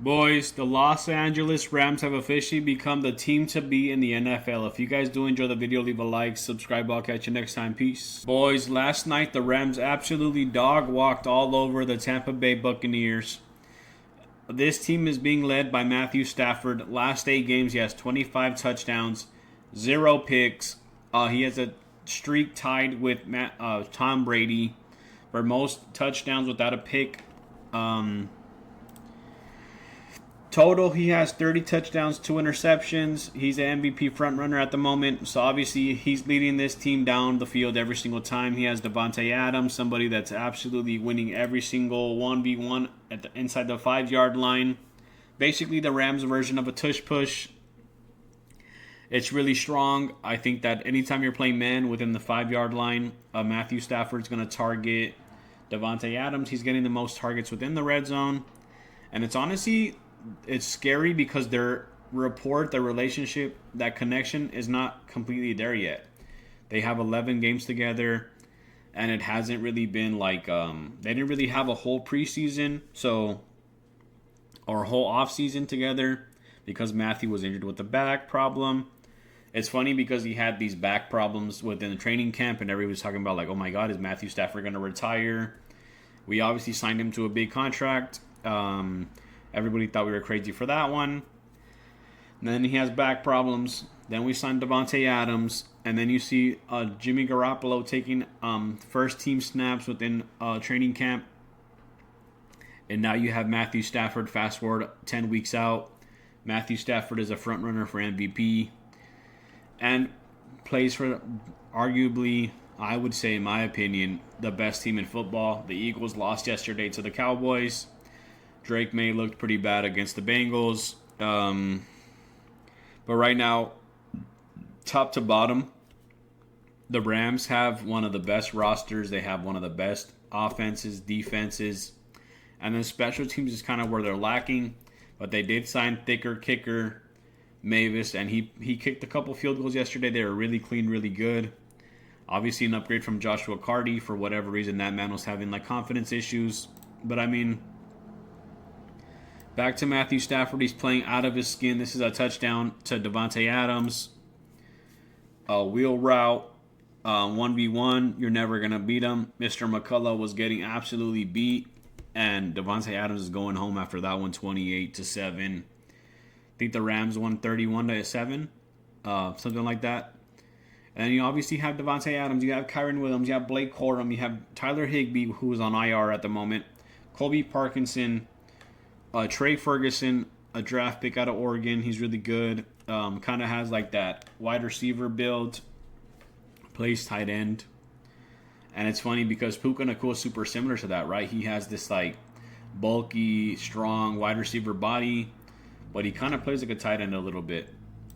Boys, the Los Angeles Rams have officially become the team to beat in the NFL. If you guys do enjoy the video, leave a like, subscribe. I'll catch you next time. Peace. Boys, last night the Rams absolutely dog walked all over the Tampa Bay Buccaneers. This team is being led by Matthew Stafford. Last 8 games, he has 25 touchdowns, 0 picks. He has a streak tied with Tom Brady for most touchdowns without a pick. Total, he has 30 touchdowns, 2 interceptions. He's an MVP frontrunner at the moment. So obviously, he's leading this team down the field every single time. He has Davante Adams, somebody that's absolutely winning every single 1v1 inside the 5-yard line. Basically, the Rams' version of a tush push. It's really strong. I think that anytime you're playing man within the 5-yard line, Matthew Stafford's going to target Davante Adams. He's getting the most targets within the red zone. And it's scary because their relationship, that connection is not completely there yet. They have 11 games together, and it hasn't really been like they didn't really have a whole preseason, or a whole offseason together because Matthew was injured with a back problem. It's funny because he had these back problems within the training camp, and everybody was talking about like, oh my God, is Matthew Stafford going to retire? We obviously signed him to a big contract. Everybody thought we were crazy for that one. And then he has back problems. Then we signed Davante Adams. And then you see Jimmy Garoppolo taking first team snaps within training camp. And now you have Matthew Stafford. Fast forward 10 weeks out. Matthew Stafford is a front runner for MVP. And plays for arguably, I would say in my opinion, the best team in football. The Eagles lost yesterday to the Cowboys. Drake May looked pretty bad against the Bengals. But right now, top to bottom, the Rams have one of the best rosters. They have one of the best offenses, defenses. And then special teams is kind of where they're lacking. But they did sign thicker kicker Mavis, and he kicked a couple field goals yesterday. They were really clean, really good. Obviously an upgrade from Joshua Carty. For whatever reason, that man was having like confidence issues. But I mean, back to Matthew Stafford. He's playing out of his skin. This is a touchdown to Davante Adams. A wheel route. 1v1. You're never going to beat him. Mr. McCullough was getting absolutely beat. And Davante Adams is going home after that one, 28-7. I think the Rams won 31-7. Something like that. And then you obviously have Davante Adams. You have Kyron Williams. You have Blake Corum. You have Tyler Higbee, who is on IR at the moment. Colby Parkinson. Trey Ferguson, a draft pick out of Oregon. He's really good. Kind of has like that wide receiver build. Plays tight end. And it's funny because Puka Nacua is super similar to that, right? He has this like bulky, strong wide receiver body, but he kind of plays like a tight end a little bit.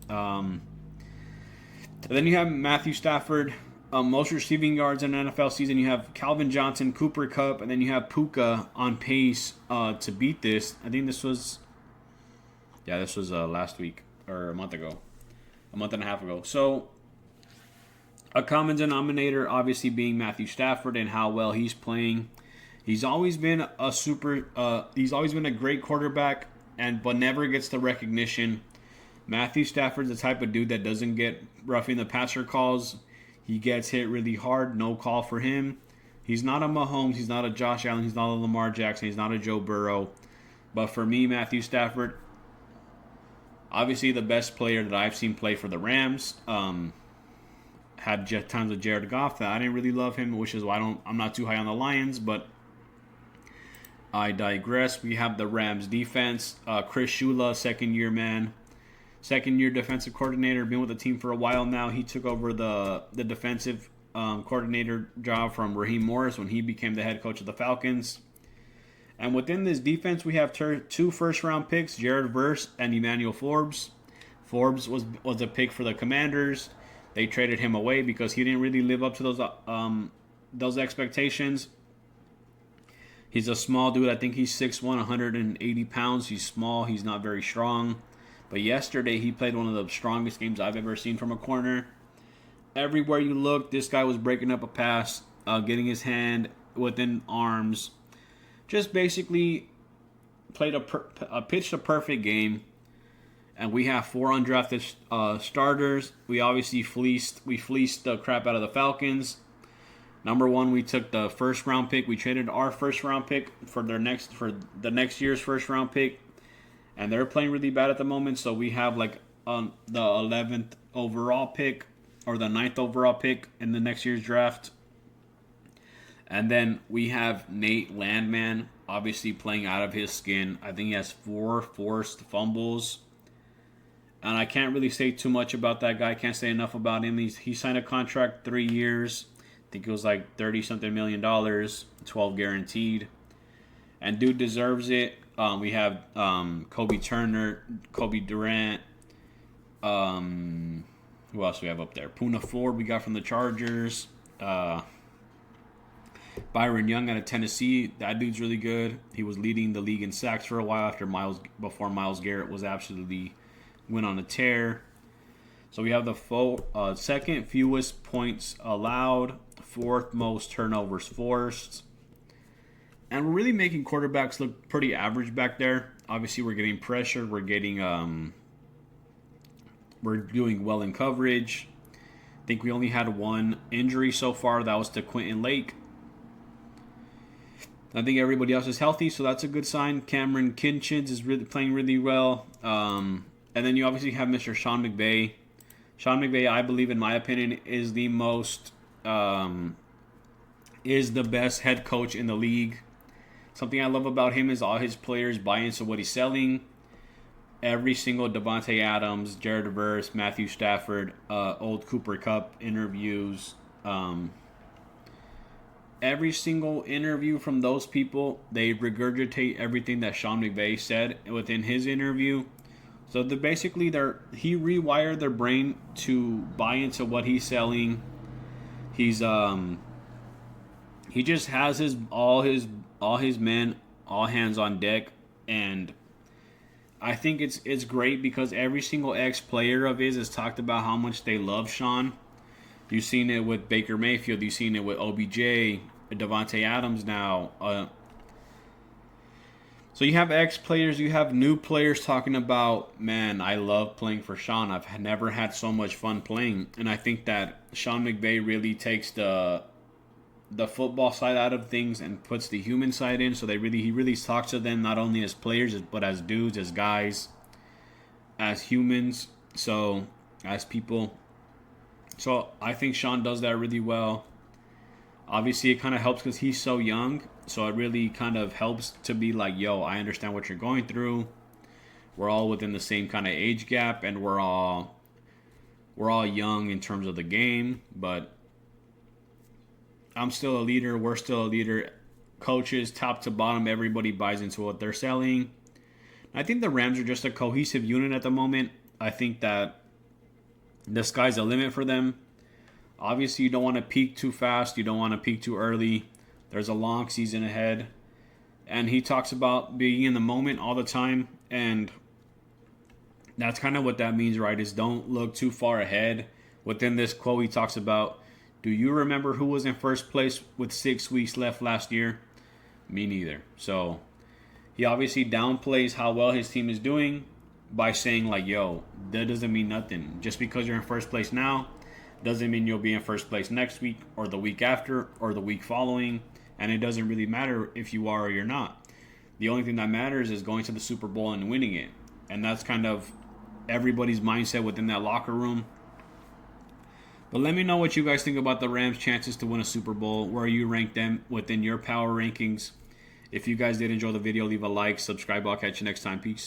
And then you have Matthew Stafford. Most receiving yards in an NFL season. You have Calvin Johnson, Cooper Kupp, and then you have Puka on pace to beat this. I think this was last week or a month and a half ago. So a common denominator, obviously, being Matthew Stafford and how well he's playing. He's always been a great quarterback, but never gets the recognition. Matthew Stafford's the type of dude that doesn't get roughing the passer calls. He gets hit really hard. No call for him. He's not a Mahomes. He's not a Josh Allen. He's not a Lamar Jackson. He's not a Joe Burrow. But for me, Matthew Stafford, obviously the best player that I've seen play for the Rams. Had times with Jared Goff that I didn't really love him, which is why I'm not too high on the Lions. But I digress. We have the Rams defense. Chris Shula, second-year man. Second-year defensive coordinator, been with the team for a while now. He took over the defensive coordinator job from Raheem Morris when he became the head coach of the Falcons. And within this defense, we have 2 first-round picks, Jared Verse and Emmanuel Forbes. Forbes was a pick for the Commanders. They traded him away because he didn't really live up to those expectations. He's a small dude. I think he's 6'1", 180 pounds. He's small. He's not very strong. But yesterday, he played one of the strongest games I've ever seen from a corner. Everywhere you look, this guy was breaking up a pass, getting his hand within arms. Just basically pitched a perfect game, and we have 4 undrafted starters. We obviously fleeced the crap out of the Falcons. Number one, we took the first round pick. We traded our first round pick for the next year's first round pick, and they're playing really bad at the moment. So we have like the 11th overall pick or the 9th overall pick in the next year's draft. And then we have Nate Landman, obviously playing out of his skin. I think he has 4 forced fumbles. And I can't really say too much about that guy. I can't say enough about him. He signed a contract 3 years. I think it was like $30-something million, 12 guaranteed. And dude deserves it. We have Cobie Durant. Who else we have up there? Poona Ford we got from the Chargers. Byron Young out of Tennessee. That dude's really good. He was leading the league in sacks for a while before Myles Garrett was absolutely went on a tear. So we have the second fewest points allowed, 4th most turnovers forced. And we're really making quarterbacks look pretty average back there. Obviously, we're getting pressure. We're doing well in coverage. I think we only had 1 injury so far. That was to Quentin Lake. I think everybody else is healthy, so that's a good sign. Cameron Kinchins is playing really well. And then you obviously have Mr. Sean McVay. Sean McVay, I believe, in my opinion, is the best head coach in the league. Something I love about him is all his players buy into what he's selling. Every single Davante Adams, Jared Verse, Matthew Stafford, old Cooper Kupp interviews. Every single interview from those people, they regurgitate everything that Sean McVay said within his interview. So he rewired their brain to buy into what he's selling. He just has all his men, all hands on deck, and I think it's great because every single ex-player of his has talked about how much they love Sean. You've seen it with Baker Mayfield. You've seen it with OBJ, Davante Adams now. So you have ex-players, you have new players talking about, man, I love playing for Sean. I've never had so much fun playing. And I think that Sean McVay really takes the football side out of things and puts the human side in. So he really talks to them not only as players, but as dudes, as guys, as humans, so as people. So I think Sean does that really well. Obviously, it kind of helps because he's so young. So it really kind of helps to be like, yo, I understand what you're going through. We're all within the same kind of age gap, and we're all young in terms of the game. But I'm still a leader. We're still a leader. Coaches, top to bottom, everybody buys into what they're selling. I think the Rams are just a cohesive unit at the moment. I think that the sky's the limit for them. Obviously, you don't want to peak too fast. You don't want to peak too early. There's a long season ahead. And he talks about being in the moment all the time. And that's kind of what that means, right? Is don't look too far ahead. Within this quote, he talks about, do you remember who was in first place with 6 weeks left last year? Me neither. So he obviously downplays how well his team is doing by saying like, yo, that doesn't mean nothing. Just because you're in first place now doesn't mean you'll be in first place next week or the week after or the week following. And it doesn't really matter if you are or you're not. The only thing that matters is going to the Super Bowl and winning it. And that's kind of everybody's mindset within that locker room. But let me know what you guys think about the Rams' chances to win a Super Bowl, where you rank them within your power rankings. If you guys did enjoy the video, leave a like, subscribe. I'll catch you next time. Peace.